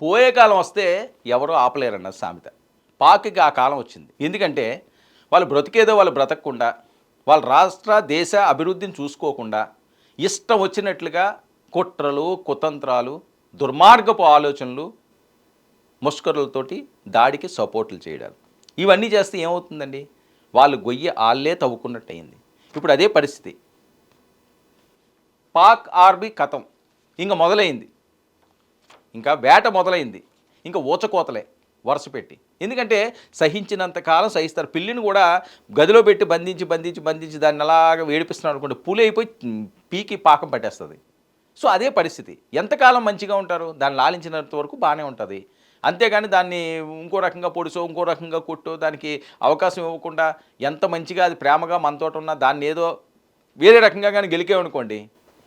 పోయే కాలం వస్తే ఎవరో ఆపలేరన్న సామెత. పాక్‌కి ఆ కాలం వచ్చింది. ఎందుకంటే వాళ్ళు బ్రతికేదో వాళ్ళు బ్రతకకుండా, వాళ్ళ రాష్ట్ర, దేశ అభివృద్ధిని చూసుకోకుండా, ఇష్టం వచ్చినట్లుగా కుట్రలు, కుతంత్రాలు, దుర్మార్గపు ఆలోచనలు, ముష్కరులతోటి దాడికి సపోర్టులు చేయడాలు. ఇవన్నీ చేస్తే ఏమవుతుందండి? వాళ్ళు గొయ్యి ఆళ్ళే తవ్వుకున్నట్టయింది. ఇప్పుడు అదే పరిస్థితి. పాక్ ఆర్మీ కథం. ఇంక మొదలైంది. ఇంకా వేట మొదలైంది. ఇంకా ఊచకోతలే వరుస పెట్టి. ఎందుకంటే సహించినంత కాలం సహిస్తారు. పిల్లిని కూడా గదిలో పెట్టి బంధించి దాన్ని అలాగా వేడిపిస్తున్నారు అనుకోండి, పులి అయిపోయి పీకి పాకం పట్టేస్తుంది. సో అదే పరిస్థితి. ఎంతకాలం మంచిగా ఉంటారు? దాన్ని లాలించినంత వరకు బాగానే ఉంటుంది. అంతేగాని దాన్ని ఇంకో రకంగా పొడిసో, ఇంకో రకంగా కొట్టో, దానికి అవకాశం ఇవ్వకుండా ఎంత మంచిగా అది ప్రేమగా మనతోటి ఉన్నా దాన్ని ఏదో వేరే రకంగా కానీ గెలికేమనుకోండి,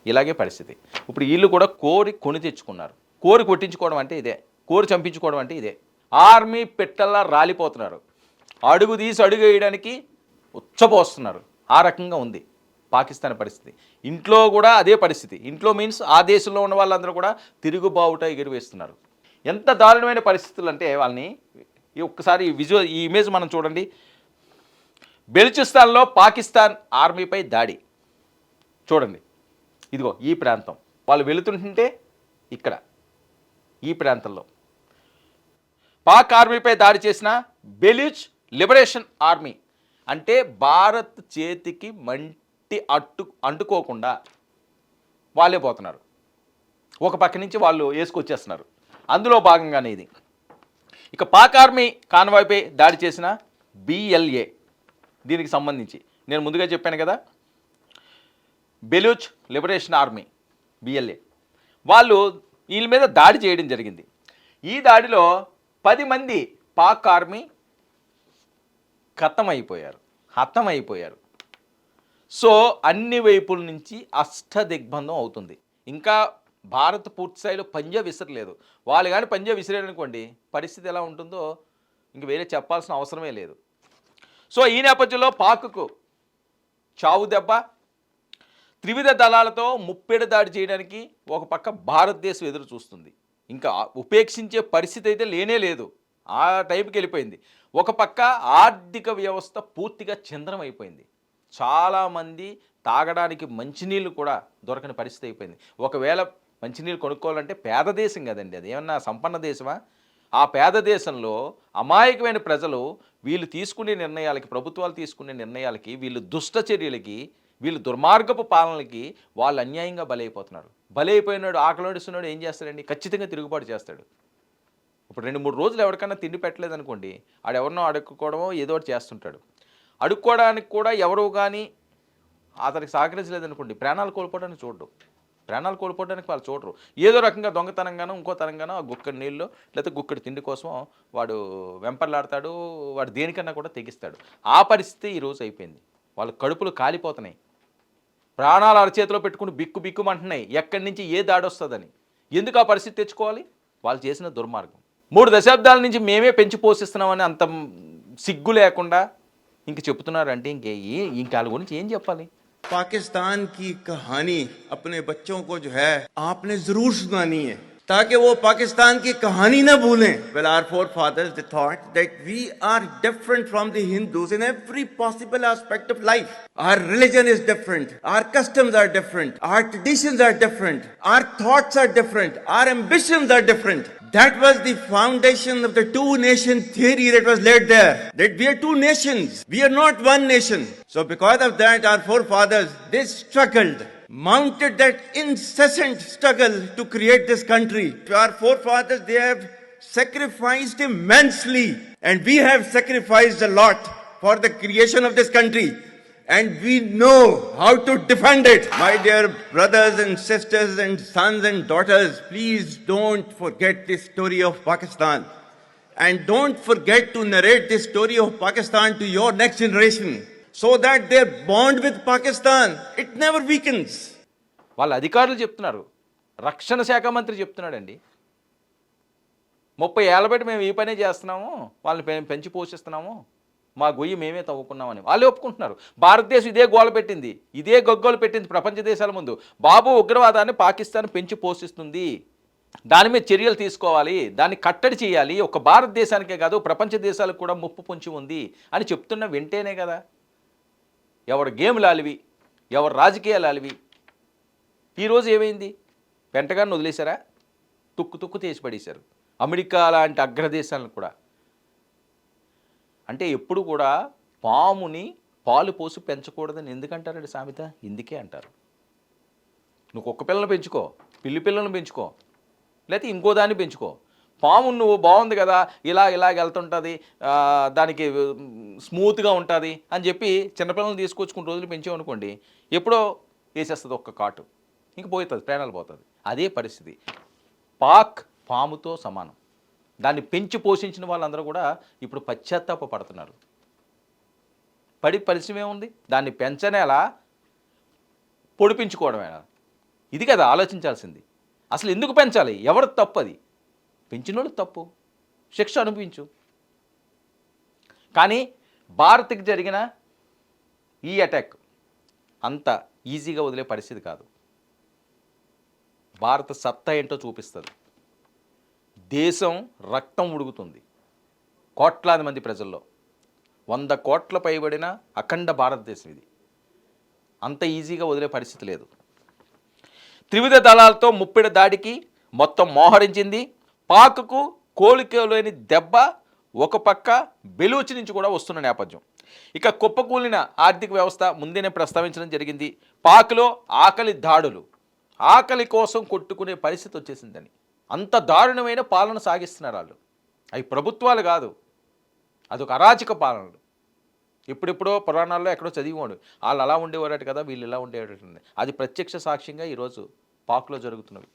ఇలాగే పరిస్థితి. ఇప్పుడు వీళ్ళు కూడా కోరి కొని తెచ్చుకున్నారు. కోరి కొట్టించుకోవడం అంటే ఇదే. కోరి చంపించుకోవడం అంటే ఇదే. ఆర్మీ పెట్టల్లా రాలిపోతున్నారు. అడుగు తీసి అడుగు వేయడానికి ఉచ్చపోస్తున్నారు. ఆ రకంగా ఉంది పాకిస్తాన్ పరిస్థితి. ఇంట్లో కూడా అదే పరిస్థితి. ఇంట్లో మీన్స్ ఆ దేశంలో ఉన్న వాళ్ళందరూ కూడా తిరుగుబావుట ఎగురవేస్తున్నారు. ఎంత దారుణమైన పరిస్థితులు అంటే వాళ్ళని ఒక్కసారి ఈ ఇమేజ్ మనం చూడండి. బెలుచిస్తాన్లో పాకిస్తాన్ ఆర్మీపై దాడి చూడండి. ఇదిగో ఈ ప్రాంతం వాళ్ళు వెళుతుంటే ఇక్కడ ఈ ప్రాంతంలో పాక్ ఆర్మీపై దాడి చేసిన బెలూచ్ లిబరేషన్ ఆర్మీ అంటే భారత్ చేతికి మంటి అంటుకోకుండా వాళ్ళే పోతున్నారు. ఒక పక్క నుంచి వాళ్ళు వేసుకొచ్చేస్తున్నారు. అందులో భాగంగానే ఇది. ఇక పాక్ ఆర్మీ కాన్వాయ్పై దాడి చేసిన బిఎల్ఏ, దీనికి సంబంధించి నేను ముందుగా చెప్పాను కదా, బెలూచ్ లిబరేషన్ ఆర్మీ బిఎల్ఏ వాళ్ళు వీళ్ళ మీద దాడి చేయడం జరిగింది. ఈ దాడిలో 10 మంది పాక్ ఆర్మీ హతమైపోయారు. సో అన్ని వైపుల నుంచి అష్టదిగ్బంధం అవుతుంది. ఇంకా భారత్ పూర్తి స్థాయిలో పంజా విసరలేదు. వాళ్ళు కానీ పంజా విసిరారనుకోండి, పరిస్థితి ఎలా ఉంటుందో ఇంక వేరే చెప్పాల్సిన అవసరమే లేదు. సో ఈ నేపథ్యంలో పాక్కు చావు దెబ్బ, త్రివిధ దళాలతో ముప్పెడు దాడి చేయడానికి ఒక పక్క భారతదేశం ఎదురు చూస్తుంది. ఇంకా ఉపేక్షించే పరిస్థితి అయితే లేనే లేదు. ఆ టైంకి వెళ్ళిపోయింది. ఒక పక్క ఆర్థిక వ్యవస్థ పూర్తిగా ఛిద్రం అయిపోయింది. చాలామంది తాగడానికి మంచినీళ్ళు కూడా దొరకని పరిస్థితి అయిపోయింది. ఒకవేళ మంచినీళ్ళు కొనుక్కోవాలంటే పేద దేశం కదండి, అది ఏమన్నా సంపన్న దేశమా? ఆ పేద దేశంలో అమాయకమైన ప్రజలు వీళ్ళు తీసుకునే నిర్ణయాలకి, ప్రభుత్వాలు తీసుకునే నిర్ణయాలకి, వీళ్ళు దుష్ట చర్యలకి, వీళ్ళు దుర్మార్గపు పాలనలకి వాళ్ళు అన్యాయంగా బలైపోతున్నారు. బలైపోయినాడు ఆకలిస్తున్నాడు ఏం చేస్తాడండి? ఖచ్చితంగా తిరుగుబాటు చేస్తాడు. ఇప్పుడు 2-3 రోజులు ఎవరికైనా తిండి పెట్టలేదనుకోండి, ఆడెవరినో అడుక్కోవడమో ఏదో ఒకటి చేస్తుంటాడు. అడుక్కోవడానికి కూడా ఎవరు కానీ అతనికి సహకరించలేదనుకోండి, ప్రాణాలు కోల్పోవడానికి వాళ్ళు చూడరు. ఏదో రకంగా దొంగతనంగానో ఇంకో తనంగానో ఆ గుక్కడి నీళ్ళు లేకపోతే గుక్కడి తిండి కోసం వాడు వెంపర్లాడతాడు. వాడు దేనికన్నా కూడా తెగిస్తాడు. ఆ పరిస్థితి ఈరోజు అయిపోయింది. వాళ్ళ కడుపులు కాలిపోతున్నాయి. ప్రాణాలు అరచేతిలో పెట్టుకుని బిక్కుమంటున్నాయి. ఎక్కడి నుంచి ఏ దాడి వస్తుందని. ఎందుకు ఆ పరిస్థితి తెచ్చుకోవాలి? వాళ్ళు చేసిన దుర్మార్గం. 3 దశాబ్దాల నుంచి మేమే పెంచి పోషిస్తున్నామని అంత సిగ్గు లేకుండా ఇంక చెప్తున్నారంటే ఇంక వాళ్ళ గురించి ఏం చెప్పాలి? पाकिस्तान की कहानी अपने बच्चों को जो है आपने जरूर सुनानी है ताकि वो पाकिस्तान की कहानी ना भूलें. Well, our forefathers they thought that we are different from the Hindus in every possible aspect of life. Our religion is different, our customs are different, our traditions are different, our thoughts are different, our ambitions are different. That was the foundation of the two-nation theory that was laid there. That we are two nations. We are not one nation. So because of that, our forefathers, they struggled, mounted that incessant struggle to create this country. Our forefathers, they have sacrificed immensely. And we have sacrificed a lot for the creation of this country. And we know how to defend it. My dear brothers and sisters and sons and daughters, please don't forget the story of Pakistan. And don't forget to narrate the story of Pakistan to your next generation so that their bond with Pakistan, it never weakens. వాళ్ళ అధికారులు చెప్తున్నారు. రక్షణ శాఖ మంత్రి చెప్తున్నాడండి. 30 ఏళ్ల బట్టి మేము ఈ పనే చేస్తున్నాము, వాళ్ళని పెంచి పోషిస్తున్నాము, మా గొయ్యి మేమే తవ్వుకున్నామని వాళ్ళే ఒప్పుకుంటున్నారు. భారతదేశం ఇదే గోల పెట్టింది, ఇదే గొగ్గోలు పెట్టింది ప్రపంచ దేశాల ముందు. బాబు ఉగ్రవాదాన్ని పాకిస్తాన్ పెంచి పోషిస్తుంది, దాని మీద చర్యలు తీసుకోవాలి, దాన్ని కట్టడి చేయాలి, ఒక భారతదేశానికే కాదు ప్రపంచ దేశాలకు కూడా ముప్పు పొంచి ఉంది అని చెప్తున్న వింటేనే కదా. ఎవరు గేమ్లు ఆలివి, ఎవరు రాజకీయాలు ఆలివి. ఈరోజు ఏమైంది? పెంటగాన్ని వదిలేశారా? తుక్కు తుక్కు తీసి పడేశారు అమెరికా లాంటి అగ్రదేశాలను కూడా. అంటే ఎప్పుడు కూడా పాముని పాలు పోసి పెంచకూడదని ఎందుకంటారండి సామెత? ఇందుకే అంటారు. నువ్వు కుక్క పిల్లలను పెంచుకో, పిల్లి పిల్లలను పెంచుకో, లేకపోతే ఇంకో దాన్ని పెంచుకో. పాము నువ్వు బాగుంది కదా, ఇలాగ వెళ్తుంటుంది, దానికి స్మూత్గా ఉంటుంది అని చెప్పి చిన్నపిల్లలను తీసుకొచ్చుకుని రోజులు పెంచామనుకోండి, ఎప్పుడో వేసేస్తుంది ఒక్క కాటు, ఇంక పోతుంది, ప్రాణాలు పోతుంది. అదే పరిస్థితి. పాక్ పాముతో సమానం. దాన్ని పెంచి పోషించిన వాళ్ళందరూ కూడా ఇప్పుడు పశ్చాత్తాప పడుతున్నారు. పరిశ్రమ ఏముంది? దాన్ని పెంచనేలా, పొడిపించుకోవడమేనా? ఇది కదా ఆలోచించాల్సింది. అసలు ఎందుకు పెంచాలి? ఎవరు తప్పు? అది పెంచినోళ్ళు తప్పు, శిక్ష అనుభవించు. కానీ భారత్కి జరిగిన ఈ అటాక్ అంత ఈజీగా వదిలే పరిస్థితి కాదు. భారత సత్తా ఏంటో చూపిస్తుంది. దేశం రక్తం ఉడుకుతుంది. కోట్లాది మంది ప్రజల్లో 100 కోట్ల పైబడిన అఖండ భారతదేశం ఇది. అంత ఈజీగా వదిలే పరిస్థితి లేదు. త్రివిధ దళాలతో ముప్పిడి దాడికి మొత్తం మోహరించింది. పాక్కు కోలుకోలేని దెబ్బ ఒక పక్క బెలూచి నుంచి కూడా వస్తున్న నేపథ్యం. ఇక కుప్పకూలిన ఆర్థిక వ్యవస్థ ముందేనే ప్రస్తావించడం జరిగింది. పాక్లో ఆకలి దాడులు, ఆకలి కోసం కొట్టుకునే పరిస్థితి వచ్చేసిందని. అంత దారుణమైన పాలన సాగిస్తున్నారు వాళ్ళు. అవి ప్రభుత్వాలు కాదు, అదొక అరాచక పాలనలు. ఇప్పుడిప్పుడో పురాణాల్లో ఎక్కడో చదివాడు, వాళ్ళు అలా ఉండేవారట కదా, వీళ్ళు ఇలా ఉండేవారట. అది ప్రత్యక్ష సాక్ష్యంగా ఈరోజు పాక్లో జరుగుతున్నవి.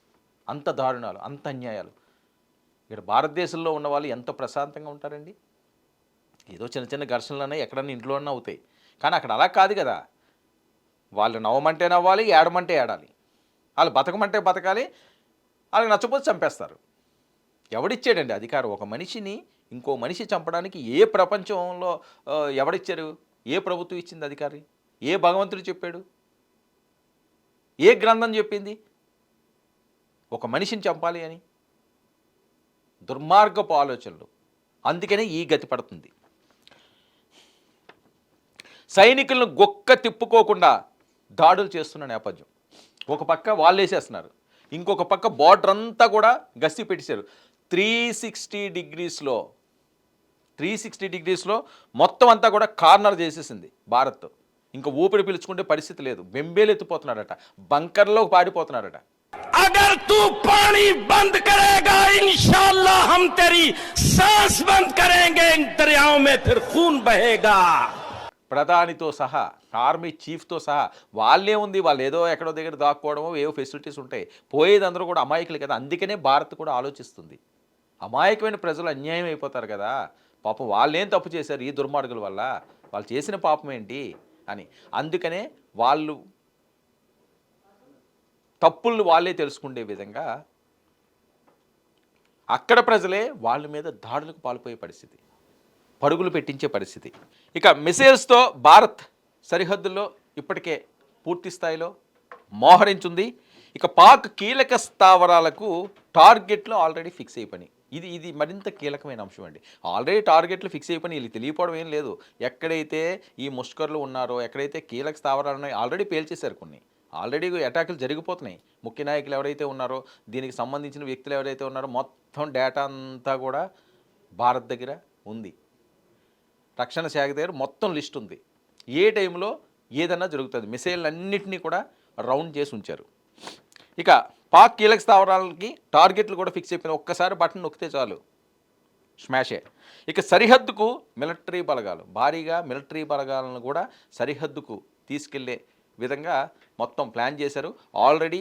అంత దారుణాలు, అంత అన్యాయాలు. ఇక్కడ భారతదేశంలో ఉన్న వాళ్ళు ఎంత ప్రశాంతంగా ఉంటారండి? ఏదో చిన్న చిన్న ఘర్షణలు ఎక్కడన్నా ఇంట్లో అన్నా అవుతాయి, కానీ అక్కడ అలా కాదు కదా. వాళ్ళు నవ్వమంటే నవ్వాలి, ఏడమంటే ఏడాలి, వాళ్ళు బతకమంటే బతకాలి, వాళ్ళకి నచ్చపోతే చంపేస్తారు. ఎవడిచ్చాడండి అధికారం? ఒక మనిషిని ఇంకో మనిషి చంపడానికి ఏ ప్రపంచంలో ఎవడిచ్చారు? ఏ ప్రభుత్వం ఇచ్చింది అధికారి? ఏ భగవంతుడు చెప్పాడు? ఏ గ్రంథం చెప్పింది ఒక మనిషిని చంపాలి అని? దుర్మార్గపు ఆలోచనలు. అందుకనే ఈ గతి పడుతుంది. సైనికులను గొక్క తిప్పుకోకుండా దాడులు చేస్తున్న నేపథ్యం. ఒక పక్క వాళ్ళు వేసేస్తున్నారు, ఇంకొక పక్క బార్డర్ అంతా కూడా గస్తీ పెట్టేశారు. 360 డిగ్రీస్లో మొత్తం అంతా కూడా కార్నర్ చేసేసింది భారత్. ఇంకా ఊపిరి పీల్చుకుంటే పరిస్థితి లేదు. బెంబేలు ఎత్తిపోతున్నారట, బంకర్లో పాడిపోతున్నారట. अगर तू पानी बंद करेगा इंशाअल्लाह हम तेरी सांस बंद करेंगे, इन दरियाओं में फिर खून बहेगा. ప్రధానితో సహా, ఆర్మీ చీఫ్తో సహా వాళ్ళే ఉంది. వాళ్ళు ఏదో ఎక్కడో దగ్గర దాక్కోవడమో ఏవో ఫెసిలిటీస్ ఉంటాయి. పోయేది అందరూ కూడా అమాయకులు కదా. అందుకనే భారత్ కూడా ఆలోచిస్తుంది. అమాయకమైన ప్రజలు అన్యాయం అయిపోతారు కదా, పాపం వాళ్ళేం తప్పు చేశారు ఈ దుర్మార్గుల వల్ల, వాళ్ళు చేసిన పాపం ఏంటి అని. అందుకనే వాళ్ళు తప్పులు వాళ్ళే తెలుసుకునే విధంగా అక్కడ ప్రజలే వాళ్ళ మీద దాడులకు పాల్పోయే పరిస్థితి, పరుగులు పెట్టించే పరిస్థితి. ఇక మిసైల్స్తో భారత్ సరిహద్దుల్లో ఇప్పటికే పూర్తి స్థాయిలో మోహరించింది. ఇక పాక్ కీలక స్థావరాలకు టార్గెట్లు ఆల్రెడీ ఫిక్స్ అయిపోయి. ఇది మరింత కీలకమైన అంశం అండి. ఆల్రెడీ టార్గెట్లు ఫిక్స్ అయిపోయి, వీళ్ళు తెలియపోవడం ఏం లేదు. ఎక్కడైతే ఈ ముష్కర్లు ఉన్నారో, ఎక్కడైతే కీలక స్థావరాలు ఉన్నాయో ఆల్రెడీ పేల్చేశారు. కొన్ని ఆల్రెడీ అటాకులు జరిగిపోతున్నాయి. ముఖ్య నాయకులు ఎవరైతే ఉన్నారో, దీనికి సంబంధించిన వ్యక్తులు ఎవరైతే ఉన్నారో మొత్తం డేటా అంతా కూడా భారత్ దగ్గర ఉంది. రక్షణ శాఖ దగ్గర మొత్తం లిస్ట్ ఉంది. ఏ టైంలో ఏదన్నా జరుగుతుంది. మిసైల్ అన్నింటినీ కూడా రౌండ్ చేసి ఉంచారు. ఇక పాక్ కీలక స్థావరాలకి టార్గెట్లు కూడా ఫిక్స్ అయిపోయినాయి. ఒక్కసారి బటన్ నొక్కితే చాలు, స్మాషే. ఇక సరిహద్దుకు మిలిటరీ బలగాలు, భారీగా మిలిటరీ బలగాలను కూడా సరిహద్దుకు తీసుకెళ్లే విధంగా మొత్తం ప్లాన్ చేశారు. ఆల్రెడీ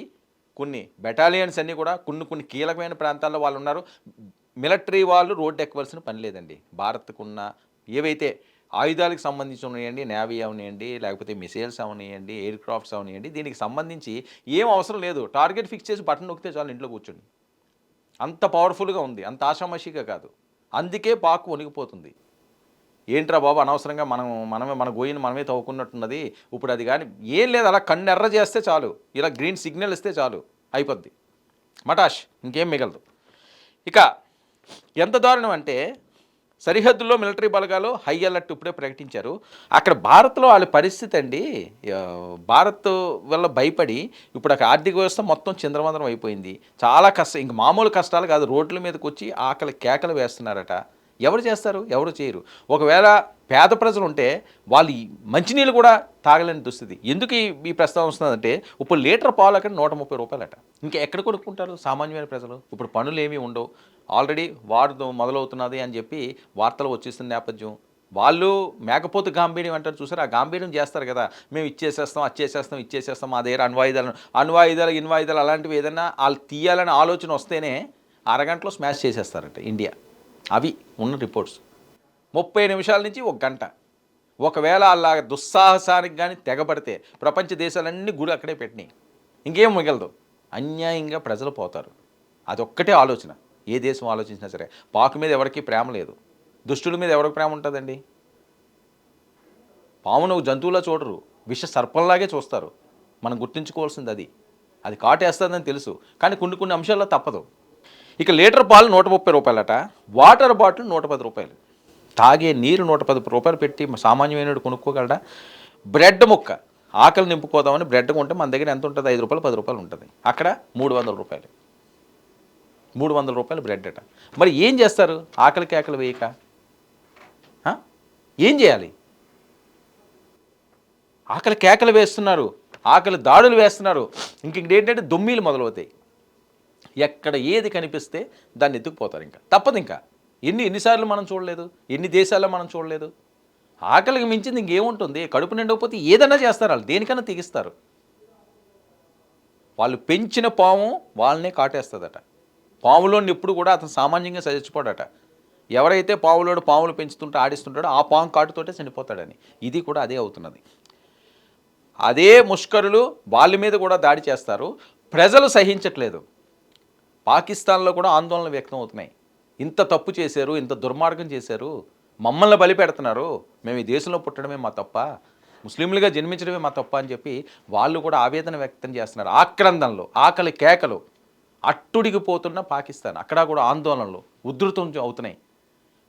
కొన్ని బెటాలియన్స్ అన్నీ కూడా కొన్ని కీలకమైన ప్రాంతాల్లో వాళ్ళు ఉన్నారు. మిలిటరీ వాళ్ళు రోడ్డు ఎక్కవలసిన పని లేదండి. భారత్కున్న ఏవైతే ఆయుధాలకు సంబంధించి ఉన్నాయండి, నేవీ అవనియండి, లేకపోతే మిసైల్స్ అవనియండి, ఎయిర్ క్రాఫ్ట్స్ అవనియండి, దీనికి సంబంధించి ఏం అవసరం లేదు. టార్గెట్ ఫిక్స్ చేసి బటన్ నొక్కితే చాలు, ఇంట్లో కూర్చోండి. అంత పవర్ఫుల్గా ఉంది, అంత ఆషామాషిగా కాదు. అందుకే పాక్ వణిగిపోతుంది. ఏంట్రా బాబు అనవసరంగా మన గోయిని మనమే తవ్వుకున్నట్టున్నది ఇప్పుడు అది. కానీ ఏం లేదు, అలా కన్ను ఎర్ర చేస్తే చాలు, ఇలా గ్రీన్ సిగ్నల్ ఇస్తే చాలు, అయిపోద్ది. మటాష్, ఇంకేం మిగలదు. ఇక ఎంత దారుణం అంటే సరిహద్దుల్లో మిలిటరీ బలగాలు హై అలర్ట్ ఇప్పుడే ప్రకటించారు. అక్కడ భారత్లో వాళ్ళ పరిస్థితి అండి, భారత్ వల్ల భయపడి ఇప్పుడు అక్కడ ఆర్థిక వ్యవస్థ మొత్తం చిందరవందరం అయిపోయింది. చాలా కష్టం, ఇంక మామూలు కష్టాలు కాదు, రోడ్ల మీదకి వచ్చి ఆకలి కేకలు వేస్తున్నారట. ఎవరు చేస్తారు? ఎవరు చేయరు. ఒకవేళ పేద ప్రజలు ఉంటే వాళ్ళు మంచినీళ్ళు కూడా తాగలేని దుస్థితి. ఎందుకు ఈ ప్రస్తావన వస్తుందంటే ఇప్పుడు లీటర్ పాలు అక్కడ 130 రూపాయలట. ఇంకా ఎక్కడ కొనుక్కుంటారు సామాన్యమైన ప్రజలు? ఇప్పుడు పనులు ఏమీ ఉండవు. ఆల్రెడీ వారు మొదలవుతున్నది అని చెప్పి వార్తలు వచ్చేస్తున్న నేపథ్యం. వాళ్ళు మేకపోతు గాంభీర్యం అంటారు చూసారు, ఆ గాంభీర్యం చేస్తారు కదా, మేము ఇచ్చేసేస్తాం మా దగ్గర అణ్వాయుధాలు ఇన్వాయుధాలు అలాంటివి ఏదైనా వాళ్ళు తీయాలని ఆలోచన వస్తేనే అరగంటలో స్మాష్ చేసేస్తారట ఇండియా. అవి ఉన్న రిపోర్ట్స్. 30 నిమిషాల నుంచి 1 గంట. ఒకవేళ అలా దుస్సాహసానికి కానీ తెగబడితే ప్రపంచ దేశాలన్నీ గుడి అక్కడే పెట్టినాయి, ఇంకేం మిగలదు. అన్యాయంగా ప్రజలు పోతారు. అదొక్కటే ఆలోచన. ఏ దేశం ఆలోచించినా సరే. పాకు మీద ఎవరికి ప్రేమ లేదు, దుష్టుల మీద ఎవరికి ప్రేమ ఉంటుందండి? పామును జంతువులా చూడరు, విష సర్పంలాగే చూస్తారు. మనం గుర్తుంచుకోవాల్సింది అది కాటేస్తుందని తెలుసు, కానీ కొన్ని అంశాల్లో తప్పదు. ఇక లీటర్ పాలు 130 రూపాయలట, వాటర్ బాటిల్ 110 రూపాయలు, తాగే నీరు 110 రూపాయలు పెట్టి సామాన్యమైన కొనుక్కోగలడా? బ్రెడ్ ముక్క ఆకలి నింపుకోదామని బ్రెడ్ కొంటే మన దగ్గర ఎంత ఉంటుంది? 5 రూపాయలు 10 రూపాయలు ఉంటుంది. అక్కడ 300 రూపాయలు, 300 రూపాయలు బ్రెడ్ అట. మరి ఏం చేస్తారు ఆకలి కేకలు వేయక? ఏం చేయాలి? ఆకలి కేకలు వేస్తున్నారు, ఆకలి దాడులు వేస్తున్నారు. ఇంకేంటంటే దొమ్మీలు మొదలవుతాయి. ఎక్కడ ఏది కనిపిస్తే దాన్ని ఎత్తుకుపోతారు. ఇంకా తప్పదు. ఇంకా ఎన్నిసార్లు మనం చూడలేదు, ఎన్ని దేశాల్లో మనం చూడలేదు. ఆకలికి మించింది ఇంకేముంటుంది? కడుపు నిండకపోతే ఏదైనా చేస్తారు, వాళ్ళు దేనికైనా తెగిస్తారు. వాళ్ళు పెంచిన పాము వాళ్ళనే కాటేస్తుందట. పాములోని ఎప్పుడు కూడా అతను సామాన్యంగా చచ్చిపోడట. ఎవరైతే పాములు పెంచుతుంటే ఆడిస్తుంటాడో ఆ పాము కాటుతోటే చనిపోతాడని. ఇది కూడా అదే అవుతున్నది. అదే ముష్కరులు వాళ్ళ మీద కూడా దాడి చేస్తారు. ప్రజలు సహించట్లేదు. పాకిస్తాన్లో కూడా ఆందోళనలు వ్యక్తం అవుతున్నాయి. ఇంత తప్పు చేశారు, ఇంత దుర్మార్గం చేశారు, మమ్మల్ని బలి పెడుతున్నారు, మేము ఈ దేశంలో పుట్టడమే మా తప్ప, ముస్లింలుగా జన్మించడమే మా తప్ప అని చెప్పి వాళ్ళు కూడా ఆవేదన వ్యక్తం చేస్తున్నారు. ఆక్రందనలు, ఆకలి కేకలు, అట్టుడిగిపోతున్న పాకిస్తాన్, అక్కడ కూడా ఆందోళనలు ఉధృతం అవుతున్నాయి.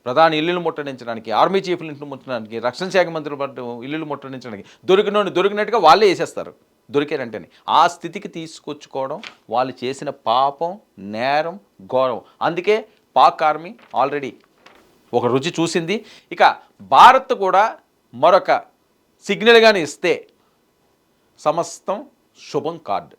ప్రధాని ఇల్లులు ముట్టడించడానికి, ఆర్మీ చీఫ్లు ఇంట్లో ముట్టడానికి, రక్షణ శాఖ మంత్రులు ఇల్లులు ముట్టడించడానికి దొరికినట్టుగా వాళ్ళే వేసేస్తారు దొరికారంటేనే. ఆ స్థితికి తీసుకొచ్చుకోవడం వాళ్ళు చేసిన పాపం, నేరం, ఘోరం. అందుకే పాక్ ఆర్మీ ఆల్రెడీ ఒక రుచి చూసింది. ఇక భారత్ కూడా మరొక సిగ్నల్ కానీ ఇస్తే సమస్తం శుభం కార్డు.